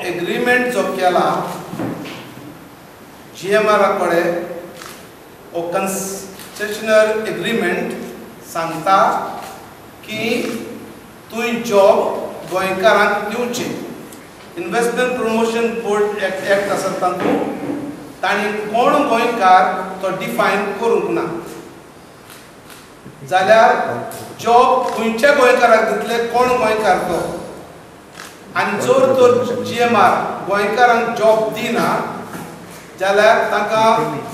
Agreement जो केला GMR कडे ओ कंसेशनर एग्रीमेंट सांगता की तुई जॉब गोंयकारांक दिवचे. इन्वेस्टमेंट प्रमोशन बोर्ड एक्ट आसा तातूंत ताणी कोण गोंयकार तो डिफायन करूंक ना. जाल्यार जॉब खंयच्या गोंयकाराक दितले, कोण गोंयकार तो, आनी जर तर GMR गोंयकारांक जॉब दिना जाल्यार ताका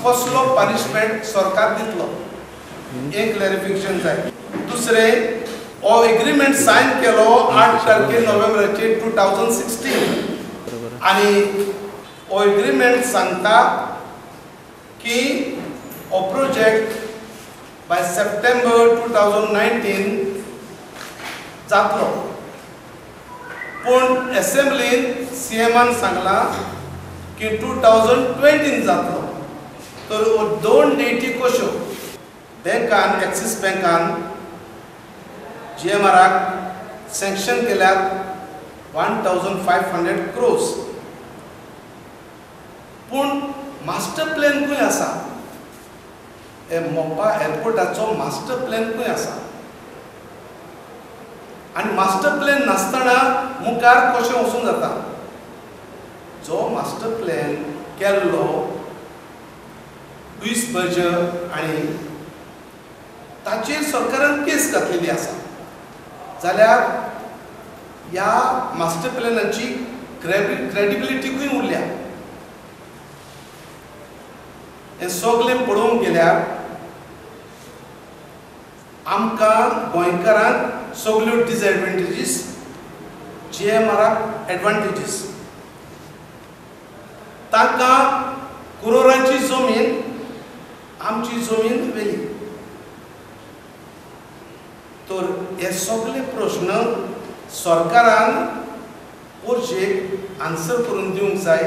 कसलो पनिशमेंट सरकार दितलो. एक क्लॅरिफिकेशन जाय. दुसरें, हो एग्रीमेंट सायन केलो 8 तारखे नोव्हेंबराचे 2016 आनी हो एग्रीमेंट सांगता की हो प्रोजेक्ट बाय सप्टेंबर 2019 जातलो. पूण असेंब्लीन CMन सांगला की 2020 जातलो. तर हो 2 डेटी कश्यो? बँकान, एक्सिस बँकान GMRाक सँक्शन केल्यात 1500 crores. पूण मास्टर प्लॅन खंय आसा? हे मोपा एअरपोर्टाचो मास्टर प्लॅन खंय आसा? आनी मास्टर प्लॅन नासतना मुखार कशें वचूंक जाता? जो मास्टर प्लॅन केल्लो लुईस बर्जर आनी ताचेर सरकारान केस घातलेली आसा. जाल्यार ह्या मास्टर प्लॅनाची क्रेडिबिलिटी खंय उरल्या? हे सगळें पळोवंक गेल्यार आमकां गोंयकारांक सगल्यो डिसएडवांटेजीस, GMRाक एडवांटेजीस. तांकां करोडांची जमीन, आमची जमीन वेली. तर हे सगळे प्रश्न सरकारान पोरचेक आन्सर करून दिवंक जाय.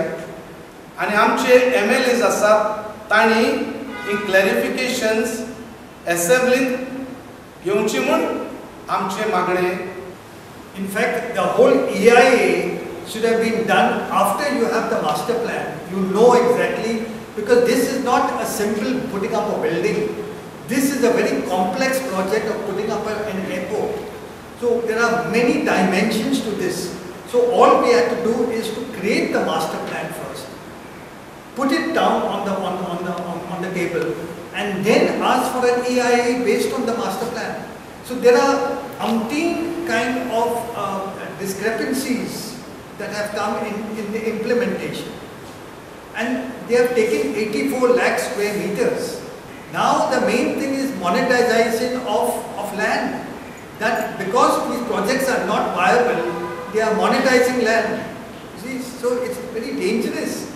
आनी आमचे MLAs आसात तांणी ही क्लॅरिफिकेशन्स असेंब्लीन घेवची म्हूण आमचे मागणे. In fact, the whole EIA should have been done after you have the master plan. You know exactly, because this is not a simple putting up a building. This is a very complex project of putting up an airport. So there are many dimensions to this. So all we have to do is to create the master plan first, put it down on the table, and then ask for an EIA based on the master plan. So there are umpteen kind of discrepancies that have come in the implementation, and they have taken 84 lakh square meters. Now the main thing is monetization of land. That because these projects are not viable, they are monetizing land. See, so it's very dangerous.